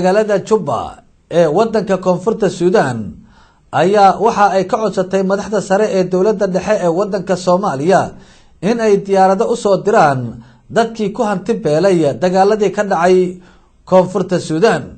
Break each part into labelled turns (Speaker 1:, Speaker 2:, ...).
Speaker 1: magaalada Juba ee wadanka Koonfurta Suudaan ayaa waxa ay ka codsatay madaxda sare ee dawladda dhexe ee wadanka Soomaaliya in ay diyaarado u soo diraan dadkii ku hanti beelay dagaaladii ka dhacay Koonfurta Suudaan.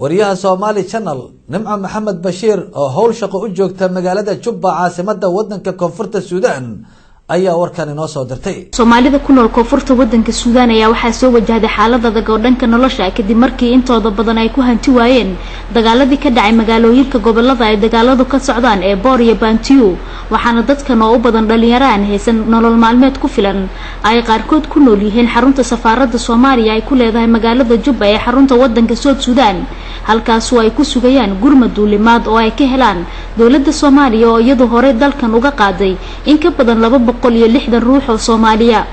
Speaker 1: wariyaha Somali Channel Nimca Maxamed Bashiir oo hawl shaqo u joogta magaalada Juba caasimadda wadanka Koonfurta Suudaan ayaa warkan inoo soo dirtay.
Speaker 2: Soomaalida ku nool Koonfurta wadanka Suudaan ayaa waxa soo wajahday xaalad adag oo dhanka nolosha kadib markii intooda badan ay ku hanti waayeen dagaaladii ka dhacay magaalooyinka gobolada ay dagaaladu ka socdaan ee Boor iyo Bantu, waxaana dadkan oo u badan dhalinyaro aan haysan nolol maalmeed ku filan ay qaarkood ku nool yihiin xarunta safaaradda Soomaaliya ay ku leedahay magaalada Juba ee xarunta wadanka Suudaan, halkaas oo ay ku sugayaan gurmad duulimaad oo ay ka helaan dawladda Soomaaliya oo iyadu hore dalkan uga qaaday in ka badan 260 ruux oo Soomaaliya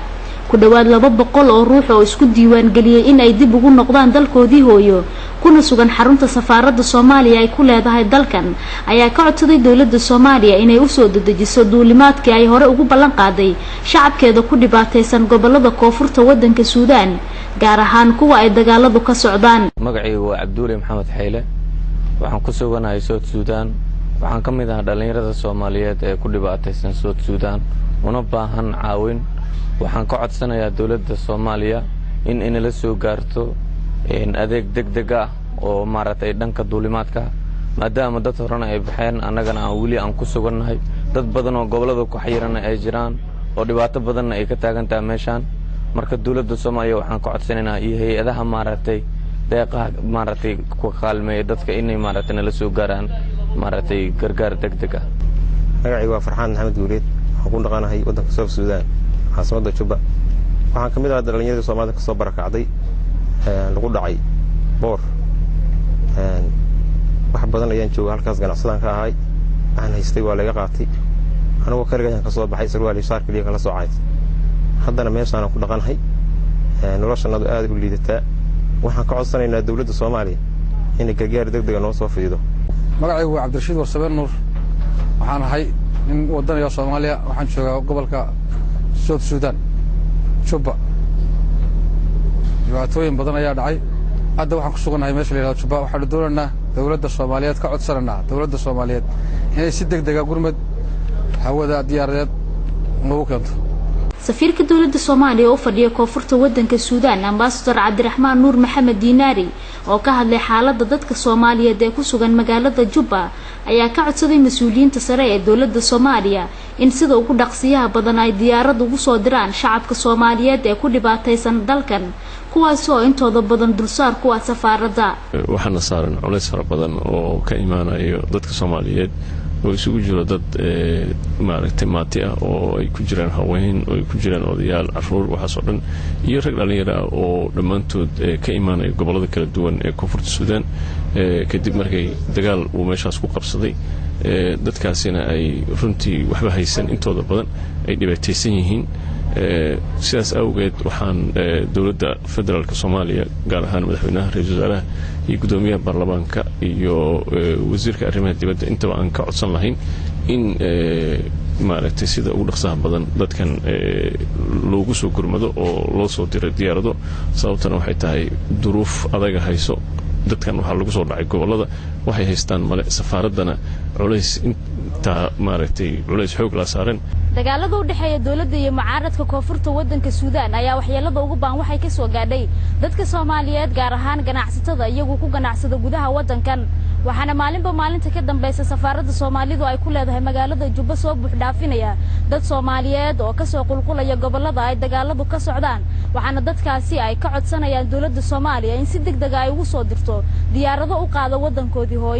Speaker 2: ku dhawaad 200 oo ruux oo isku diiwaan galiyay in ay dib ugu noqdaan dalkoodii hooyo kuna sugan xarunta safaaradda Soomaaliya ay ku leedahay dalkan ayaa ka codsaday dawladda Soomaaliya inay u soo dedejiso duulimaadkii ay hore ugu ballan qaaday shacabkeeda ku dhibaataysan gobolada Koonfurta wadanka Suudaan gaar ahaan kuwa ay dagaaladu ka socdaan.
Speaker 3: magacaygu waa Cabdulle Maxamed Xeyle, waxaan ku suganahay South Sudan, waxaan ka mid ahaa dhalinyarada Soomaaliyeed ee ku dhibaataysan South Sudan una baahan caawin. waxaan ka codsanayaa dawladda Soomaaliya in la soo gaarto adeeg degdeg ah oo maaragtay dhanka duulimaadka, maadaama dad horena ay baxeen annagana aan weli aan ku sugannahay, dad badan oo gobolada ku xayiran ay jiraan oo dhibaato badan ay ka taagan tahay meeshaan. marka dawladda Soomaaliya waxaan ka codsanaynaa iyo hay'adaha maaragtay deeqaha maaragtay ku kaalmeeya dadka inay maaragtay nala soo gaaraan maaragtay gargaar degdeg ah.
Speaker 4: magacaygu waa Farxaan Maxamed Guuleed, waxaan ku dhaqanahay wadanka South Sudan caasimadda Juba. waxaan ka mid ahaa dhalinyarada Soomaalida ka soo barakacday lagu dhacay Boor. wax badan ayaan joogay halkaas ganacsadaan ka ahay, waxaan haystay waa laga qaatay, anigoo kaliya ka soo baxay sarwaal iyo shaar kaliya kala soo cayd. haddana meeshaan ku dhaqanahay noloshannadu aad u liidataa. waxaan ka codsanaynaa dawladda Soomaaliya in gargaar degdeg ah noo soo fidido.
Speaker 5: magacaygu waa Cabdirashiid Warsabeen Nuur, waxaan ahay nin wadaniga Soomaaliya, waxaan joogaa gobolka South Sudan Juba. dhibaatooyin badan ayaa dhacay. hadda waxaan ku suganahay meesha la yiraahdo Juba. waxaan doonaynaa dawladda Soomaaliyeed ka codsananaa dawladda Soomaaliyeed inay si degdeg ah gurmad hawada diyaaradeed ugu keento.
Speaker 2: safiirka dawladda Soomaaliya oo fadhiya Koonfurta wadanka Suudaan Ambassador Cabdiraxmaan Nuur Maxamed Diinaari oo ka hadlay xaaladda dadka Soomaaliyeed ee ku sugan magaalada Juba ayaa ka codsaday mas'uuliyiinta sare ee dawladda Soomaaliya in sida ugu dhaqsiyaha badan ay diyaarad ugu soo diraan shacabka Soomaaliyeed ee ku dhibaataysan dalkan, kuwaas oo intooda badan dulsaar ku ah safaaradda.
Speaker 6: waxaana saaran culays fara badan oo ka imaanayo dadka Soomaaliyeed oo isugu jiro dad maaragtay maati ah oo ay ku jiraan haween oo ay ku jiraan odayaal, carruur, waxaas oo dhan iyo rag dhalinyaro ah oo dhammaantood ka imaanaya gobolada kala duwan ee Koonfurta Suudaan kadib markay dagaal uu meeshaas ku qabsaday. dadkaasina ay runtii waxba haysan, intooda badan ay dhibaataysan yihiin. sidaas awgeed waxaan dawladda federaalka Soomaaliya gaar ahaan madaxweynaha ra'iisul wasaaraha iyo gudoomiyaha baarlamaanka iyo wasiirka arrimaha dibadda intaba aan ka codsan lahayn in maaragtay sida ugu dhaqsaha badan dadkan loogu soo gurmado oo loo soo diro diyaarado. sababtana waxay tahay duruuf adaga hayso dadkan. waxaa lagu soo dhacay gobolada, waxay haystaan male, safaaraddana culays inta maaragtay culays xoog la saaran.
Speaker 2: dagaalada u dhaxeeya dawladda iyo mucaaradka Koonfurta wadanka Suudaan ayaa waxyeelada ugu baan waxay ka soo gaadhay dadka Soomaaliyeed gaar ahaan ganacsatada iyagu ku ganacsada gudaha wadankan, waxaana maalinba maalinta ka dambaysa safaaradda Soomaalidu ay ku leedahay magaalada Juba soo buux dhaafinaya dad Soomaaliyeed oo ka soo qulqulaya gobolada ay dagaaladu ka socdaan, waxaana dadkaasi ay ka codsanayaan dawladda Soomaaliya in si degdeg ah ay ugu soo dirto diyaarado u qaada wadankoodii hooyo.